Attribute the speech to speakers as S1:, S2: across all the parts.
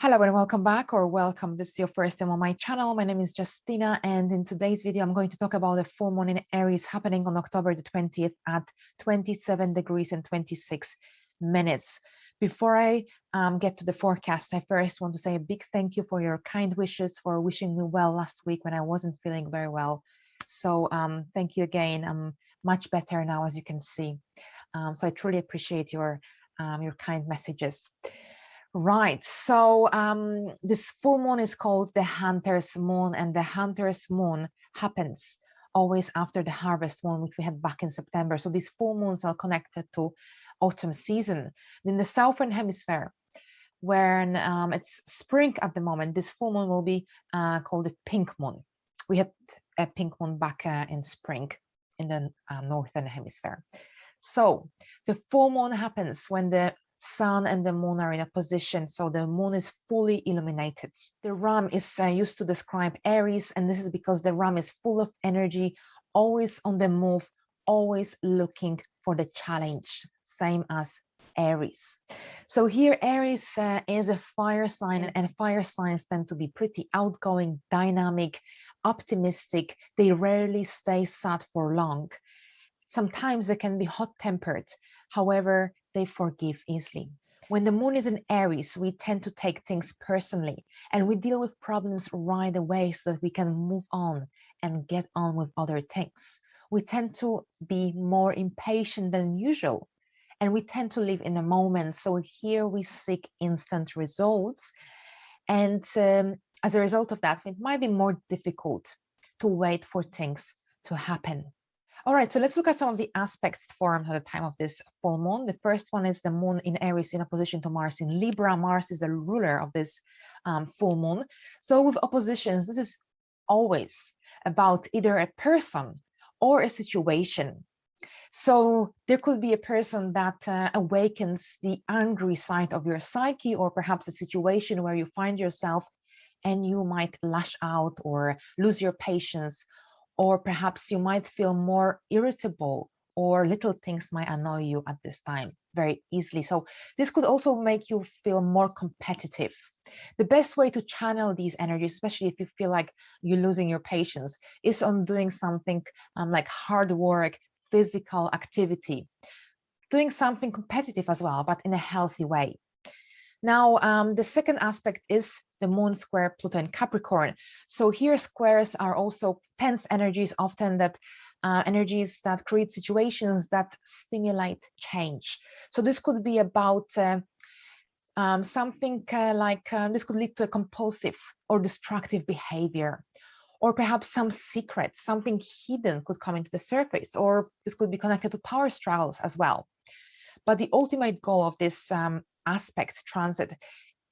S1: Hello and welcome back, or welcome. This is your first time on my channel. My name is Justina, and in today's video I'm going to talk about the full moon in Aries happening on October the 20th at 27 degrees and 26 minutes. Before I get to the forecast, I first want to say a big thank you for your kind wishes, for wishing me well last week when I wasn't feeling very well. So thank you again. I'm much better now, as you can see. So I truly appreciate your kind messages. Right, so this full moon is called the Hunter's Moon, and the Hunter's Moon happens always after the Harvest Moon, which we had back in September. So these full moons are connected to autumn season. In the Southern Hemisphere, when it's spring at the moment, this full moon will be called the pink moon. We had a pink moon back in spring in the Northern Hemisphere. So the full moon happens when the sun and the moon are in opposition, so the moon is fully illuminated. The ram is used to describe Aries, and this is because the ram is full of energy, always on the move, always looking for the challenge, same as Aries. So here Aries is a fire sign, and fire signs tend to be pretty outgoing, dynamic, optimistic. They rarely stay sad for long. Sometimes they can be hot-tempered, however, they forgive easily. When the moon is in Aries, we tend to take things personally, and we deal with problems right away so that we can move on and get on with other things. We tend to be more impatient than usual, and we tend to live in a moment. So here we seek instant results, and as a result of that, it might be more difficult to wait for things to happen. All right, so let's look at some of the aspects formed at the time of this full moon. The first one is the moon in Aries in opposition to Mars in Libra. Mars is the ruler of this full moon. So with oppositions, this is always about either a person or a situation. So there could be a person that awakens the angry side of your psyche, or perhaps a situation where you find yourself and you might lash out or lose your patience, or perhaps you might feel more irritable, or little things might annoy you at this time very easily. So this could also make you feel more competitive. The best way to channel these energies, especially if you feel like you're losing your patience, is on doing something like hard work, physical activity, doing something competitive as well, but in a healthy way. Now, the second aspect is the moon square Pluto in Capricorn. So here squares are also tense energies, often that energies that create situations that stimulate change. So this could be about something this could lead to a compulsive or destructive behavior, or perhaps some secrets, something hidden could come into the surface, or this could be connected to power struggles as well. But the ultimate goal of this aspect transit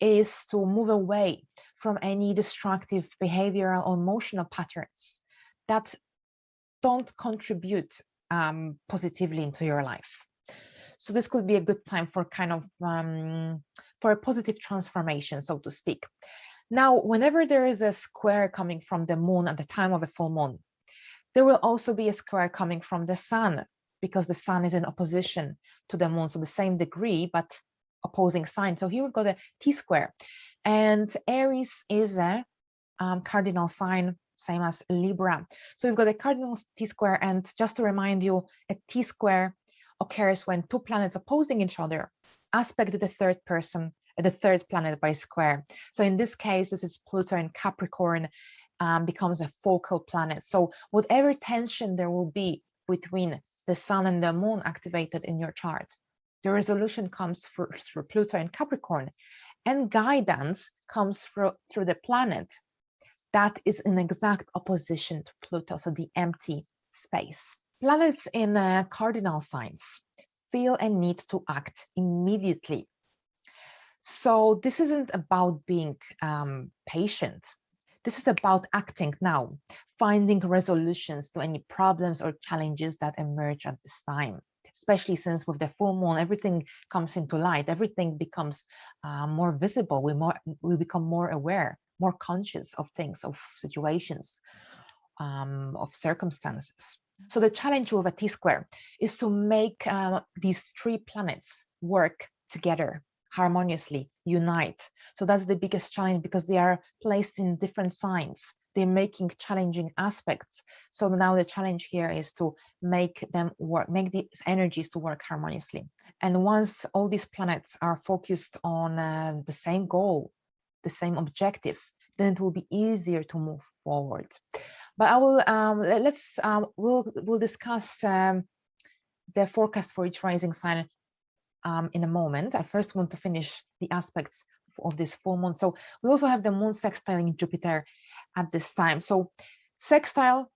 S1: is to move away from any destructive behavioral or emotional patterns that don't contribute positively into your life. So this could be a good time for kind of for a positive transformation, so to speak. Now, whenever there is a square coming from the moon at the time of a full moon, there will also be a square coming from the sun, because the sun is in opposition to the moon, so the same degree, but opposing sign. So here we've got a T-square, and Aries is a cardinal sign, same as Libra. So we've got a cardinal T-square, and just to remind you, a T-square occurs when two planets opposing each other aspect the third planet by square. So in this case, this is Pluto in Capricorn, becomes a focal planet. So whatever tension there will be between the sun and the moon activated in your chart, the resolution comes through Pluto in Capricorn, and guidance comes through the planet that is in exact opposition to Pluto, so the empty space. Planets in cardinal signs feel a need to act immediately. So this isn't about being patient. This is about acting now, finding resolutions to any problems or challenges that emerge at this time. Especially since with the full moon, everything comes into light, everything becomes more visible. We become more aware, more conscious of things, of situations, of circumstances. So the challenge with a T-square is to make these three planets work together harmoniously, unite. So that's the biggest challenge because they are placed in different signs. They're making challenging aspects. So now the challenge here is to make them work, make these energies to work harmoniously. And once all these planets are focused on the same goal, the same objective, then it will be easier to move forward. But I will we'll discuss the forecast for each rising sign in a moment. I first want to finish the aspects of this full moon. So we also have the moon sextiling Jupiter at this time. So sextile,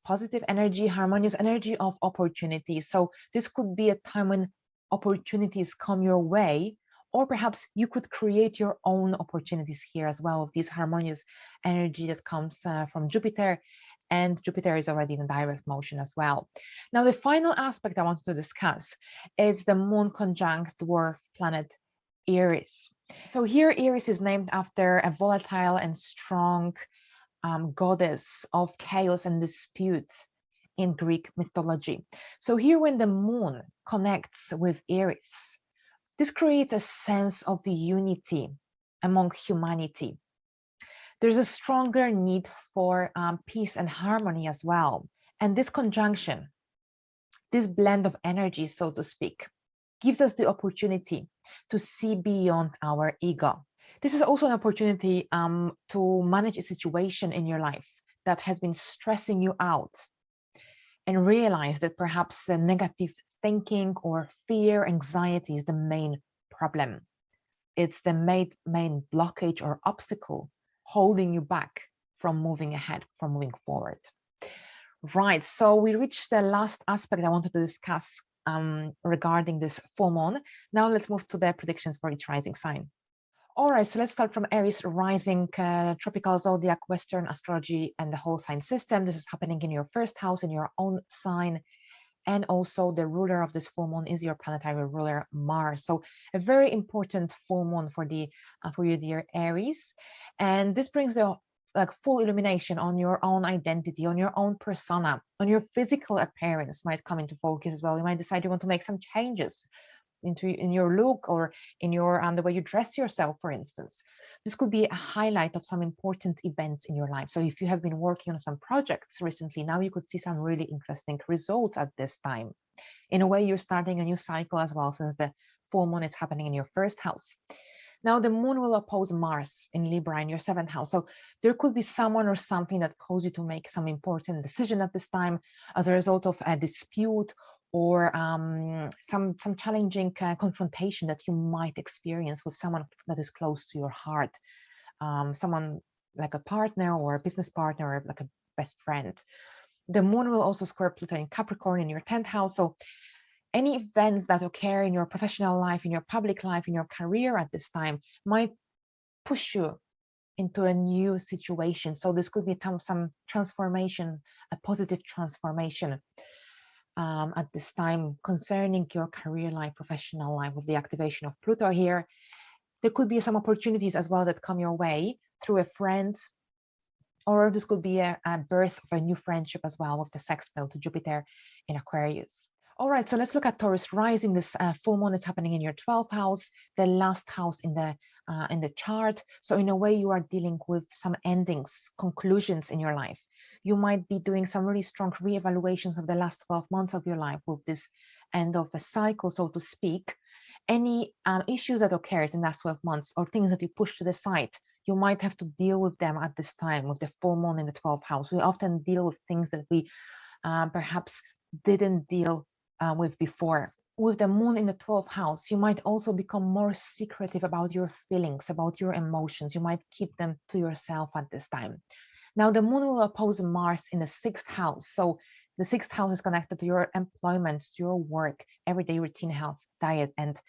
S1: positive energy, harmonious energy of opportunities. So this could be a time when opportunities come your way, or perhaps you could create your own opportunities here as well with this harmonious energy that comes from Jupiter. And Jupiter is already in direct motion as well. Now, the final aspect I wanted to discuss is the moon conjunct dwarf planet Aries. So here Aries is named after a volatile and strong goddess of chaos and dispute in Greek mythology. So here when the moon connects with Aries, this creates a sense of the unity among humanity. There's a stronger need for peace and harmony as well. And this conjunction, this blend of energy, so to speak, gives us the opportunity to see beyond our ego. This is also an opportunity to manage a situation in your life that has been stressing you out and realize that perhaps the negative thinking or fear, anxiety is the main problem. It's the main blockage or obstacle holding you back from moving ahead, from moving forward. Right, so we reached the last aspect I wanted to discuss regarding this full moon. Now let's move to the predictions for each rising sign. All right, so let's start from Aries rising, tropical zodiac, Western astrology, and the whole sign system. This is happening in your first house, in your own sign. And also the ruler of this full moon is your planetary ruler, Mars. So a very important full moon for you, dear Aries. And this brings the full illumination on your own identity, on your own persona, on your physical appearance might come into focus as well. You might decide you want to make some changes in your look or in your the way you dress yourself, for instance. This could be a highlight of some important events in your life. So if you have been working on some projects recently, now you could see some really interesting results at this time. In a way, you're starting a new cycle as well, since the full moon is happening in your first house. Now the moon will oppose Mars in Libra in your seventh house. So there could be someone or something that calls you to make some important decision at this time as a result of a dispute or some challenging confrontation that you might experience with someone that is close to your heart, someone like a partner or a business partner or like a best friend. The moon will also square Pluto in Capricorn in your 10th house. So any events that occur in your professional life, in your public life, in your career at this time might push you into a new situation. So this could be some transformation, a positive transformation at this time concerning your career life, professional life with the activation of Pluto here. There could be some opportunities as well that come your way through a friend, or this could be a birth of a new friendship as well with the sextile to Jupiter in Aquarius. All right, so let's look at Taurus rising. This full moon is happening in your 12th house, the last house in the chart. So in a way, you are dealing with some endings, conclusions in your life. You might be doing some really strong reevaluations of the last 12 months of your life with this end of a cycle, so to speak. Any issues that occurred in the last 12 months or things that you pushed to the side, you might have to deal with them at this time with the full moon in the 12th house. We often deal with things that we perhaps didn't deal with before. With the moon in the 12th house, you might also become more secretive about your feelings, about your emotions. You might keep them to yourself at this time. Now, the moon will oppose Mars in the 6th house. So the 6th house is connected to your employment, to your work, everyday routine, health, diet, and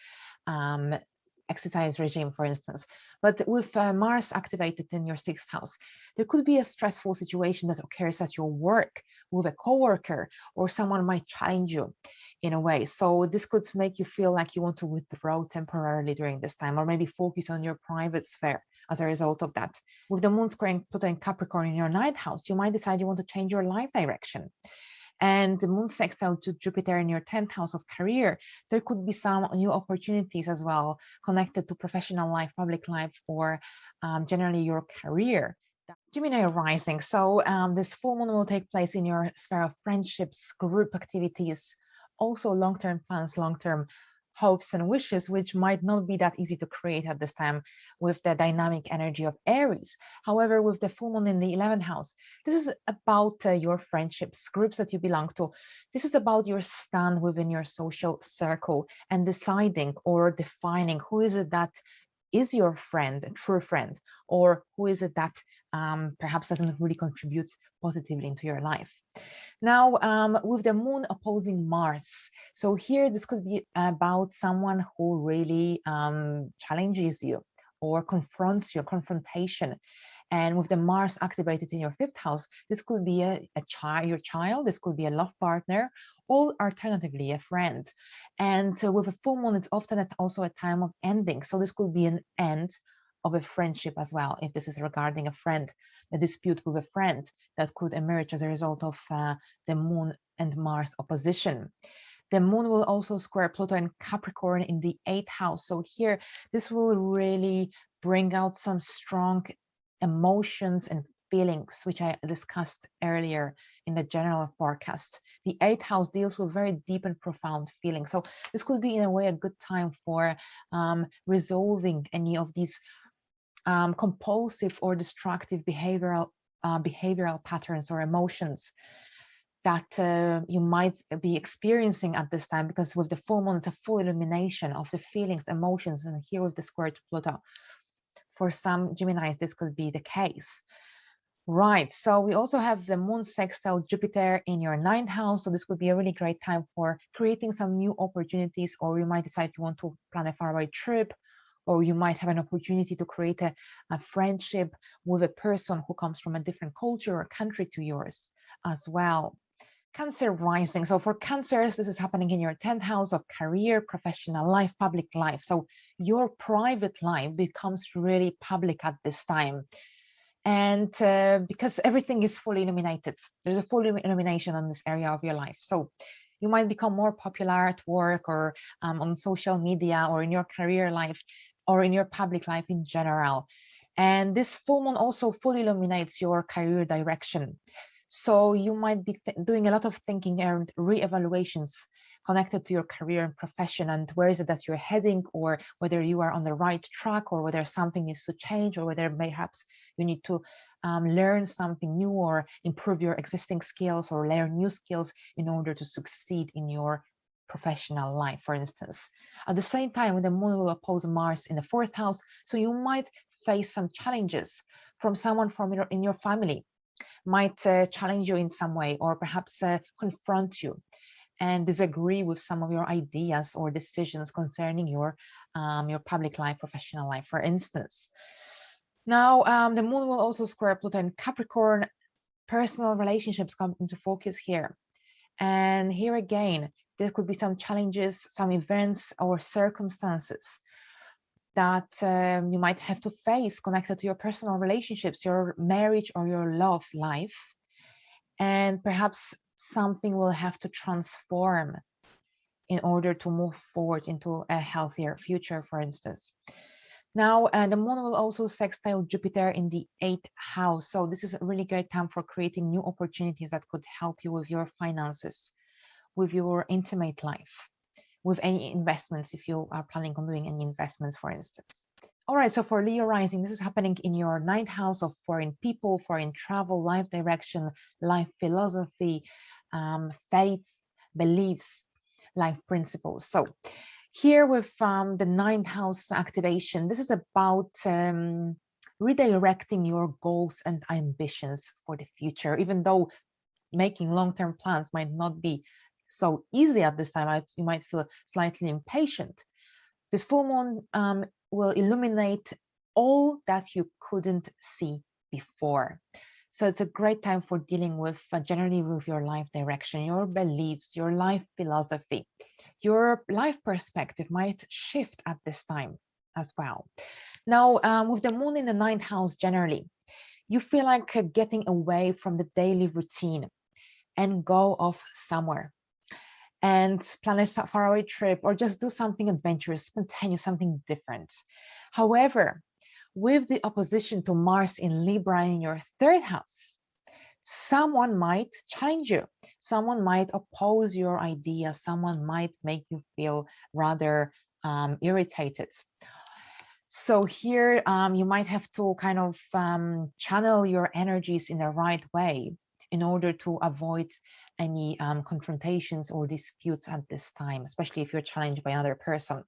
S1: exercise regime, for instance. But with Mars activated in your 6th house, there could be a stressful situation that occurs at your work with a coworker, or someone might challenge you in a way. So this could make you feel like you want to withdraw temporarily during this time, or maybe focus on your private sphere as a result of that. With the moon squaring Pluto in Capricorn in your 9th house, you might decide you want to change your life direction. and the moon sextile to Jupiter in your 10th house of career, there could be some new opportunities as well connected to professional life, public life, or generally your career. Gemini rising. So this full moon will take place in your sphere of friendships, group activities, also long-term plans, long-term hopes and wishes, which might not be that easy to create at this time with the dynamic energy of Aries. However, with the full moon in the 11th house, this is about your friendships, groups that you belong to. This is about your stand within your social circle and deciding or defining who is it that is your friend, a true friend, or who is it that perhaps doesn't really contribute positively into your life. Now, with the moon opposing Mars, so here this could be about someone who really challenges you or confronts you, confrontation. And with the Mars activated in your 5th house, this could be your child, this could be a love partner, or alternatively a friend. And with a full moon, it's often also a time of ending. So this could be an end of a friendship as well, if this is regarding a friend, a dispute with a friend that could emerge as a result of the moon and Mars opposition. The moon will also square Pluto and Capricorn in the 8th house. So here, this will really bring out some strong emotions and feelings, which I discussed earlier in the general forecast. The 8th house deals with very deep and profound feelings. So this could be in a way a good time for resolving any of these compulsive or destructive behavioral patterns or emotions that you might be experiencing at this time, because with the full moon, it's a full illumination of the feelings, emotions, and here with the square to Pluto. For some Geminis, this could be the case. Right, so we also have the moon sextile Jupiter in your 9th house. So this could be a really great time for creating some new opportunities, or you might decide you want to plan a faraway trip, or you might have an opportunity to create a friendship with a person who comes from a different culture or country to yours as well. Cancer rising. So for Cancers, this is happening in your 10th house of career, professional life, public life. So your private life becomes really public at this time. And because everything is fully illuminated, there's a full illumination on this area of your life. So you might become more popular at work or on social media or in your career life or in your public life in general. And this full moon also fully illuminates your career direction. So you might be doing a lot of thinking and re-evaluations connected to your career and profession, and where is it that you're heading, or whether you are on the right track, or whether something needs to change, or whether perhaps you need to learn something new or improve your existing skills or learn new skills in order to succeed in your professional life, for instance. At the same time, the moon will oppose Mars in the 4th house, so you might face some challenges from someone in your family, might challenge you in some way, or perhaps confront you and disagree with some of your ideas or decisions concerning your public life, professional life, for instance. Now, the moon will also square Pluto in Capricorn. Personal relationships come into focus here. And here again, there could be some challenges, some events or circumstances that you might have to face connected to your personal relationships, your marriage or your love life. And perhaps something will have to transform in order to move forward into a healthier future, for instance. Now, the moon will also sextile Jupiter in the 8th house. So this is a really great time for creating new opportunities that could help you with your finances, with your intimate life, with any investments, if you are planning on doing any investments, for instance. All right, so for Leo rising, this is happening in your 9th house of foreign people, foreign travel, life direction, life philosophy, faith, beliefs, life principles. So here with the 9th house activation, this is about redirecting your goals and ambitions for the future, even though making long-term plans might not be so easy at this time. You might feel slightly impatient. This full moon will illuminate all that you couldn't see before. So it's a great time for dealing with generally with your life direction, your beliefs, your life philosophy. Your life perspective might shift at this time as well. Now, with the moon in the 9th house generally, you feel like getting away from the daily routine and go off somewhere and plan a faraway trip, or just do something adventurous, spontaneous, something different. However, with the opposition to Mars in Libra in your third house, someone might challenge you. Someone might oppose your idea. Someone might make you feel rather irritated. So here you might have to kind of channel your energies in the right way in order to avoid any confrontations or disputes at this time, especially if you're challenged by another person.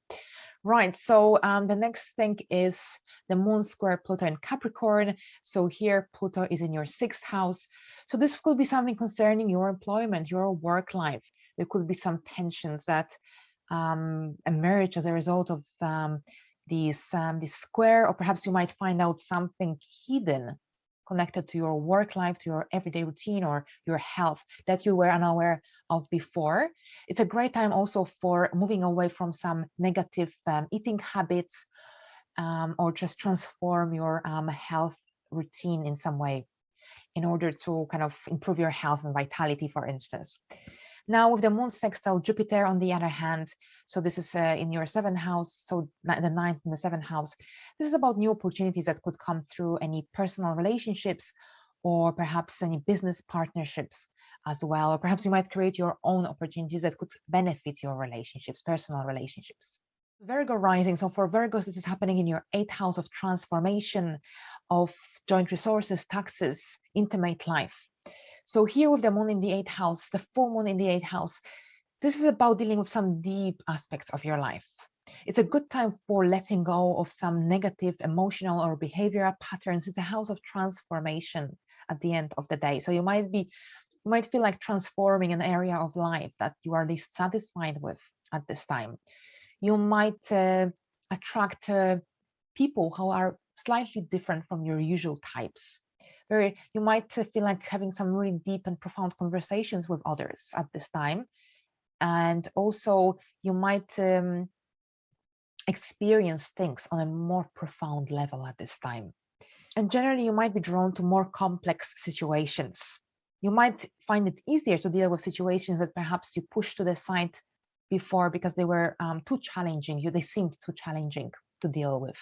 S1: Right, so the next thing is the moon square Pluto in Capricorn. So here Pluto is in your sixth house. So this could be something concerning your employment, your work life. There could be some tensions that emerge as a result of this square, or perhaps you might find out something hidden connected to your work life, to your everyday routine, or your health that you were unaware of before. It's a great time also for moving away from some negative eating habits, or just transform your health routine in some way in order to kind of improve your health and vitality, for instance. Now with the moon sextile Jupiter, on the other hand, so this is in your seventh house, so the ninth and the seventh house, this is about new opportunities that could come through any personal relationships, or perhaps any business partnerships as well. Or perhaps you might create your own opportunities that could benefit your relationships, personal relationships. Virgo rising. So for Virgos, this is happening in your eighth house of transformation, of joint resources, taxes, intimate life. So here with the moon in the eighth house, the full moon in the eighth house, this is about dealing with some deep aspects of your life. It's a good time for letting go of some negative emotional or behavioral patterns. It's a house of transformation at the end of the day. So you might feel like transforming an area of life that you are least satisfied with at this time. You might attract people who are slightly different from your usual types. You might feel like having some really deep and profound conversations with others at this time. And also you might experience things on a more profound level at this time. And generally you might be drawn to more complex situations. You might find it easier to deal with situations that perhaps you pushed to the side before because they were too challenging. They seemed too challenging to deal with.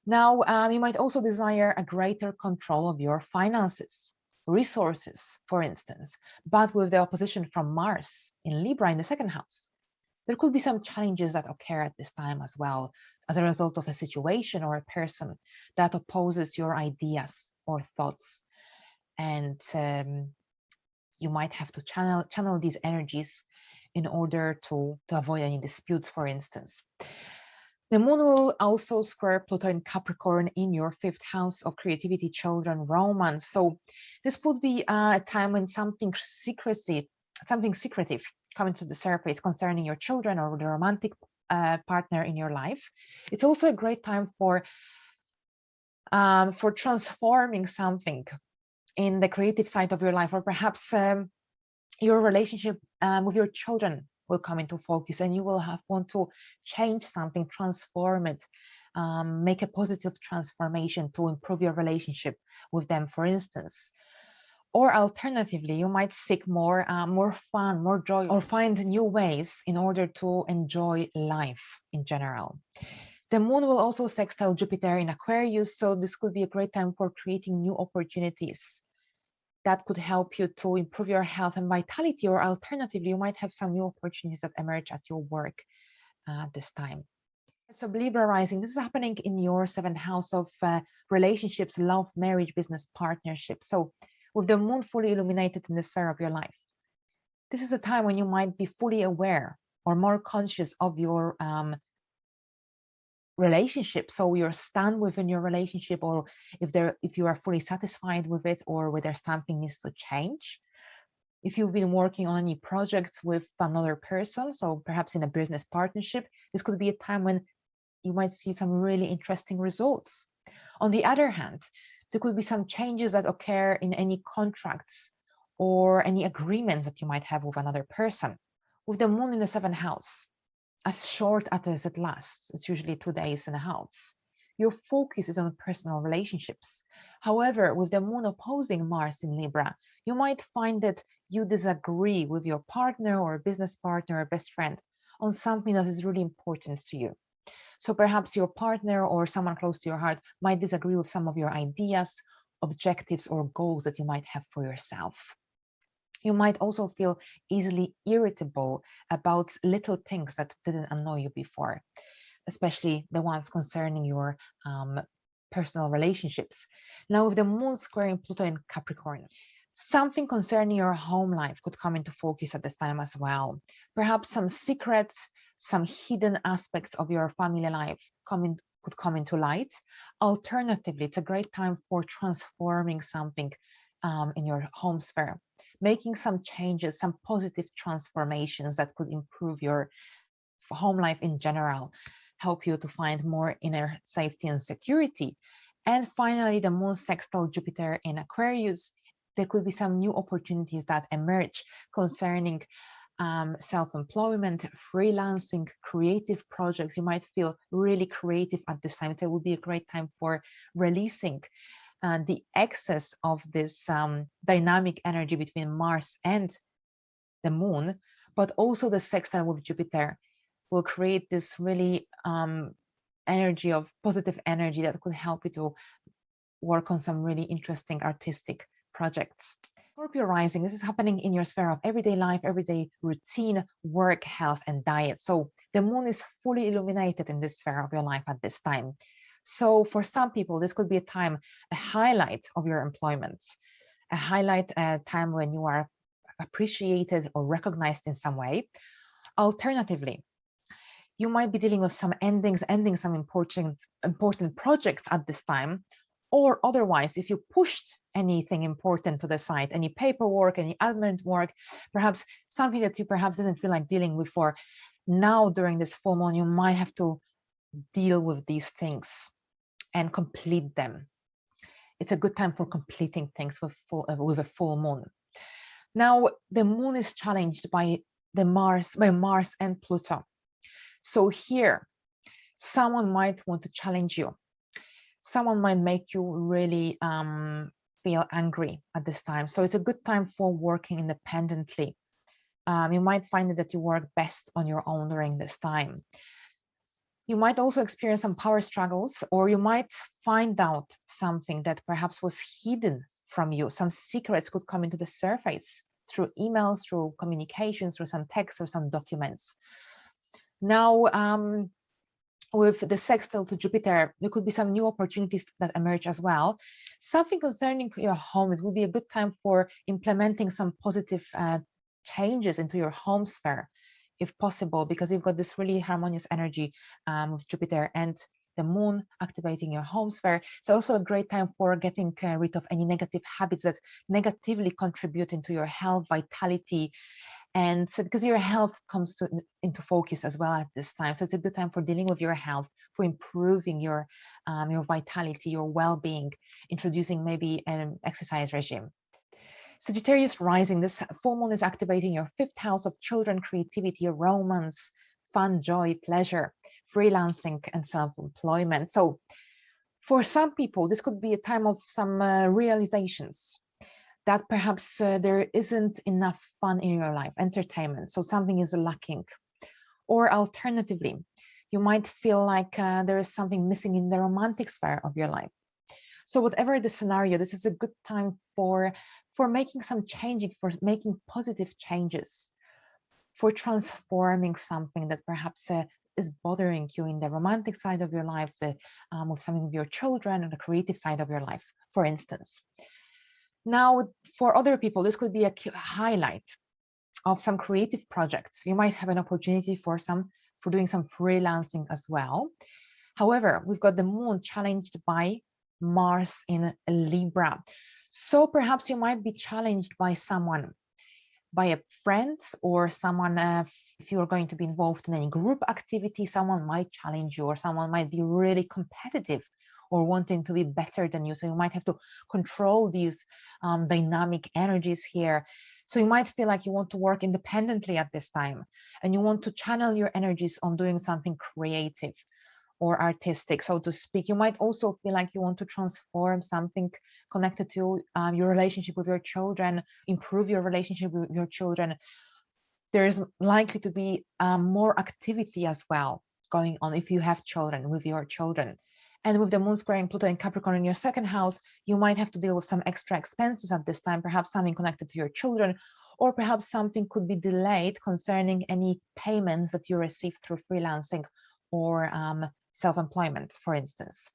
S1: Now, you might also desire a greater control of your finances, resources, for instance, but with the opposition from Mars in Libra in the second house, there could be some challenges that occur at this time as well, as a result of a situation or a person that opposes your ideas or thoughts. And you might have to channel these energies in order to avoid any disputes, for instance. The moon will also square Pluto in Capricorn in your fifth house of creativity, children, romance. So this would be a time when something secretive coming to the surface concerning your children or the romantic partner in your life. It's also a great time for transforming something in the creative side of your life, or perhaps your relationship with your children will come into focus, and you will want to change something, transform it, make a positive transformation to improve your relationship with them, for instance. Or alternatively, you might seek more fun, more joy, or find new ways in order to enjoy life in general. The moon will also sextile Jupiter in Aquarius, so this could be a great time for creating new opportunities that could help you to improve your health and vitality, or alternatively, you might have some new opportunities that emerge at your work this time. So Libra rising, this is happening in your seventh house of relationships, love, marriage, business, partnership. So with the moon fully illuminated in the sphere of your life, this is a time when you might be fully aware or more conscious of your relationship. So your stand within your relationship, or if you are fully satisfied with it, or whether something needs to change. If you've been working on any projects with another person, so perhaps in a business partnership, this could be a time when you might see some really interesting results. On the other hand, there could be some changes that occur in any contracts or any agreements that you might have with another person. With the moon in the seventh house, as short as it lasts, it's usually 2.5 days, your focus is on personal relationships. However, with the moon opposing Mars in Libra, You might find that you disagree with your partner or business partner or best friend on something that is really important to you. So perhaps your partner or someone close to your heart might disagree with some of your ideas, objectives, or goals that you might have for yourself. You might also feel easily irritable about little things that didn't annoy you before, especially the ones concerning your personal relationships. Now, with the moon squaring Pluto in Capricorn, something concerning your home life could come into focus at this time as well. Perhaps some secrets, some hidden aspects of your family life could come into light. Alternatively, it's a great time for transforming something in your home sphere, making some changes, some positive transformations that could improve your home life in general, help you to find more inner safety and security. And finally, the moon sextile Jupiter in Aquarius, there could be some new opportunities that emerge concerning self-employment, freelancing, creative projects. You might feel really creative at this time. So it would be a great time for releasing the excess of this dynamic energy between Mars and the moon, but also the sextile with Jupiter will create this really energy of positive energy that could help you to work on some really interesting artistic projects. Scorpio rising, this is happening in your sphere of everyday life, everyday routine, work, health, and diet. So the moon is fully illuminated in this sphere of your life at this time. So for some people, this could be a time, a highlight of your employments, a highlight, a time when you are appreciated or recognized in some way. Alternatively, you might be dealing with some ending some important projects at this time, or otherwise, if you pushed anything important to the side, any paperwork, any admin work, perhaps something that you perhaps didn't feel like dealing with for now during this full moon, you might have to deal with these things and complete them. It's a good time for completing things with a full moon. Now, the moon is challenged by Mars and Pluto. So here, someone might want to challenge you. Someone might make you really feel angry at this time. So it's a good time for working independently. You might find that you work best on your own during this time. You might also experience some power struggles, or you might find out something that perhaps was hidden from you. Some secrets could come into the surface through emails, through communications, through some texts or some documents. Now, with the sextile to Jupiter, there could be some new opportunities that emerge as well. Something concerning your home, it will be a good time for implementing some positive changes into your home sphere, if possible, because you've got this really harmonious energy with Jupiter and the moon activating your home sphere. It's also a great time for getting rid of any negative habits that negatively contribute into your health, vitality, and so because your health comes into focus as well at this time. So it's a good time for dealing with your health, for improving your vitality, your well-being, introducing maybe an exercise regime. Sagittarius rising, this full moon is activating your 5th house of children, creativity, romance, fun, joy, pleasure, freelancing, and self-employment. So for some people, this could be a time of some realizations that perhaps there isn't enough fun in your life, entertainment, so something is lacking. Or alternatively, you might feel like there is something missing in the romantic sphere of your life. So whatever the scenario, this is a good time for making some changing, for making positive changes, for transforming something that perhaps is bothering you in the romantic side of your life, with some of your children, and the creative side of your life, for instance. Now, for other people, this could be a highlight of some creative projects. You might have an opportunity for doing some freelancing as well. However, we've got the moon challenged by Mars in Libra. So perhaps you might be challenged by someone, by a friend or someone, if you're going to be involved in any group activity, someone might challenge you, or someone might be really competitive or wanting to be better than you. So you might have to control these dynamic energies here. So you might feel like you want to work independently at this time, and you want to channel your energies on doing something creative, or artistic, so to speak. You might also feel like you want to transform something connected to your relationship with your children, improve your relationship with your children. There's likely to be more activity as well going on if you have children, with your children. And with the moon squaring Pluto and Capricorn in your second house, you might have to deal with some extra expenses at this time, perhaps something connected to your children, or perhaps something could be delayed concerning any payments that you receive through freelancing or self-employment, for instance.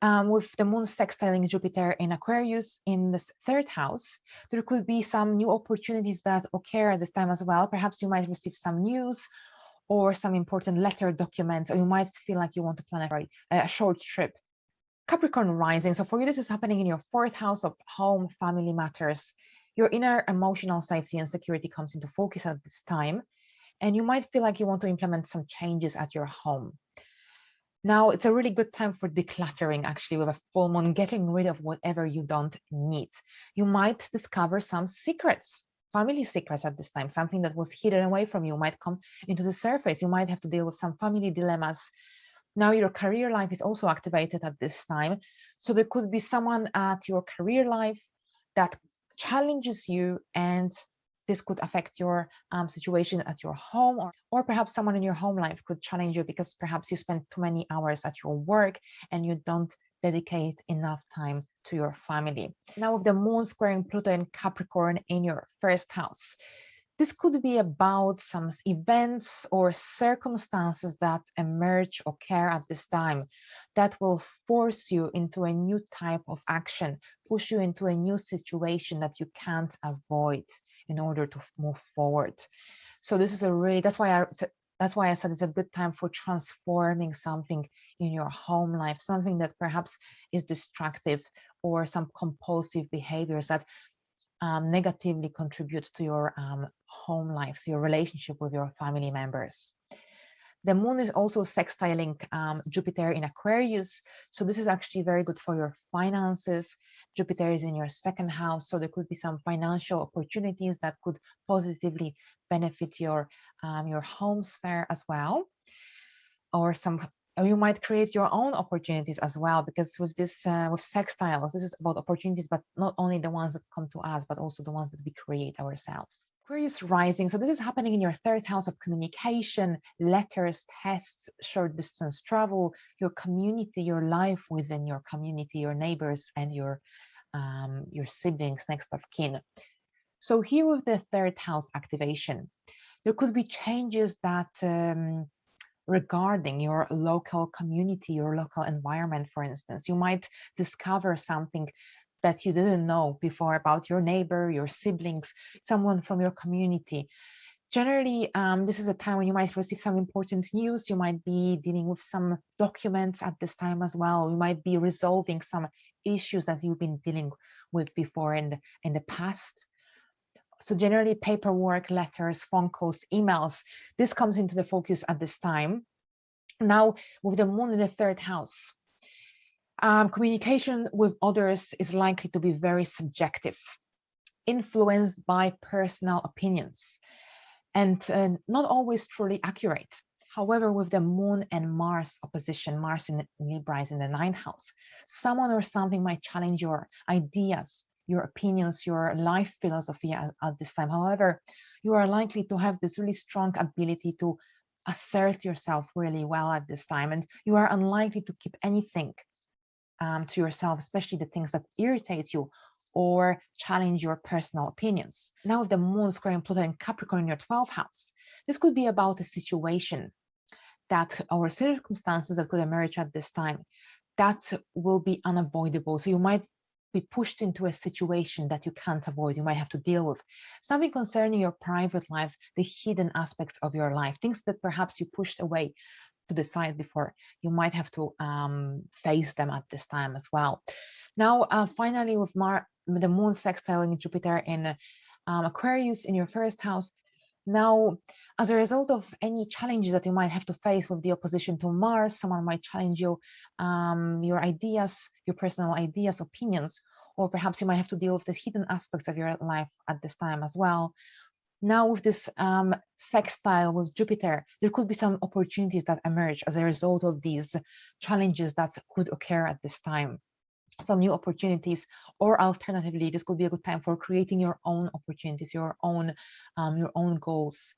S1: With the moon sextiling Jupiter in Aquarius in the third house, there could be some new opportunities that occur at this time as well. Perhaps you might receive some news or some important letter documents, or you might feel like you want to plan a short trip. Capricorn rising. So for you, this is happening in your fourth house of home, family matters. Your inner emotional safety and security comes into focus at this time, and you might feel like you want to implement some changes at your home. Now, it's a really good time for decluttering, actually, with a full moon, getting rid of whatever you don't need. You might discover some secrets, family secrets at this time. Something that was hidden away from you might come into the surface. You might have to deal with some family dilemmas. Now, your career life is also activated at this time. So there could be someone at your career life that challenges you, and this could affect your situation at your home, or perhaps someone in your home life could challenge you because perhaps you spend too many hours at your work and you don't dedicate enough time to your family. Now, with the moon squaring Pluto and Capricorn in your first house, this could be about some events or circumstances that emerge or occur at this time that will force you into a new type of action, push you into a new situation that you can't avoid in order to move forward. So this is that's why I said it's a good time for transforming something in your home life, something that perhaps is destructive, or some compulsive behaviors that negatively contribute to your home life, to your relationship with your family members. The moon is also sextiling Jupiter in Aquarius. So this is actually very good for your finances. Jupiter is in your second house, so there could be some financial opportunities that could positively benefit your home sphere as well, or you might create your own opportunities as well, because with this with sextiles, this is about opportunities, but not only the ones that come to us, but also the ones that we create ourselves. Aquarius rising. So this is happening in your third house of communication, letters, tests, short distance travel, your community, your life within your community, your neighbors, and your siblings, next of kin. So here with the third house activation, there could be changes that regarding your local community, your local environment, for instance. You might discover something that you didn't know before about your neighbor, your siblings, someone from your community. Generally, this is a time when you might receive some important news. You might be dealing with some documents at this time as well. You might be resolving some issues that you've been dealing with before in the past. So generally, paperwork, letters, phone calls, emails, this comes into the focus at this time. Now, with the moon in the third house, communication with others is likely to be very subjective, influenced by personal opinions, and not always truly accurate. However, with the moon and Mars opposition, Mars in Libra is in the ninth house, someone or something might challenge your ideas, your opinions, your life philosophy at this time. However, you are likely to have this really strong ability to assert yourself really well at this time, and you are unlikely to keep anything to yourself, especially the things that irritate you or challenge your personal opinions. Now, with the moon squaring Pluto and Capricorn in your 12th house, this could be about a situation that, or circumstances that could emerge at this time that will be unavoidable. So you might be pushed into a situation that you can't avoid, you might have to deal with. Something concerning your private life, the hidden aspects of your life, things that perhaps you pushed away to the side before, you might have to face them at this time as well. Now, finally, with the moon sextiling Jupiter in Aquarius in your first house, now, as a result of any challenges that you might have to face with the opposition to Mars, someone might challenge you, your ideas, your personal ideas, opinions, or perhaps you might have to deal with the hidden aspects of your life at this time as well. Now with this sextile with Jupiter, there could be some opportunities that emerge as a result of these challenges that could occur at this time. Some new opportunities, or alternatively, this could be a good time for creating your own opportunities, your own goals,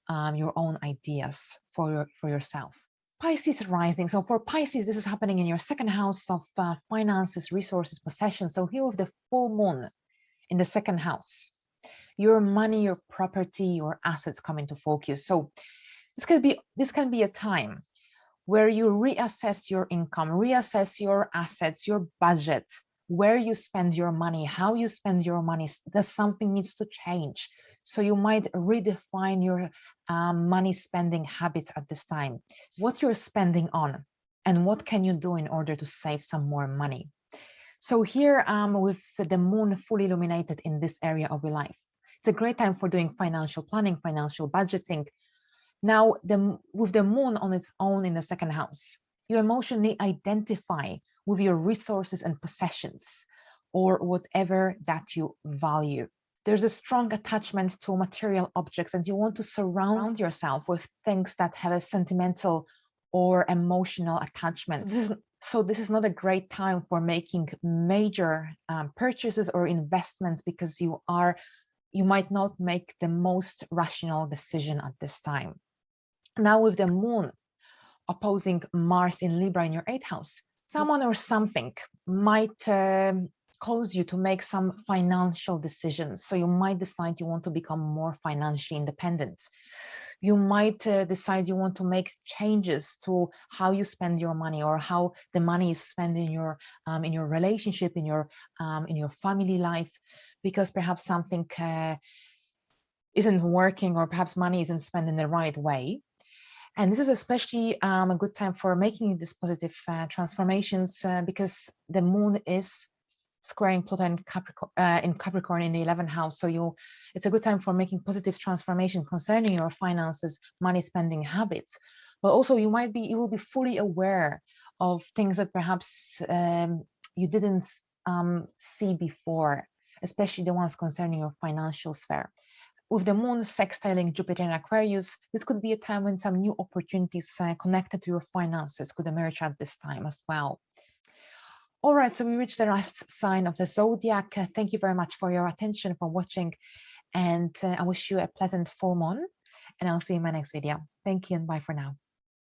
S1: your own ideas for yourself. Pisces rising. So for Pisces, this is happening in your second house of finances, resources, possessions. So here with the full moon in the second house, your money, your property, your assets come into focus. So this can be a time where you reassess your income, reassess your assets, your budget, where you spend your money, how you spend your money. Does something needs to change? So you might redefine your money spending habits at this time. What you're spending on and what can you do in order to save some more money? So here with the moon fully illuminated in this area of your life, it's a great time for doing financial planning, financial budgeting. Now, with the moon on its own in the second house, you emotionally identify with your resources and possessions or whatever that you value. There's a strong attachment to material objects and you want to surround yourself with things that have a sentimental or emotional attachment. So this is not a great time for making major purchases or investments because you might not make the most rational decision at this time. Now with the moon opposing Mars in Libra in your 8th house, someone or something might cause you to make some financial decisions. So you might decide you want to become more financially independent. You might decide you want to make changes to how you spend your money or how the money is spent in your relationship, in your family life, because perhaps something isn't working or perhaps money isn't spent in the right way. And this is especially a good time for making these positive transformations because the moon is squaring Pluto in Capricorn in the 11th house. So it's a good time for making positive transformation concerning your finances, money spending habits. But also you will be fully aware of things that perhaps you didn't see before, especially the ones concerning your financial sphere. With the moon sextiling Jupiter in Aquarius, this could be a time when some new opportunities connected to your finances could emerge at this time as well. All right, so we reached the last sign of the zodiac. Thank you very much for your attention, for watching, and I wish you a pleasant full moon, and I'll see you in my next video. Thank you and bye for now.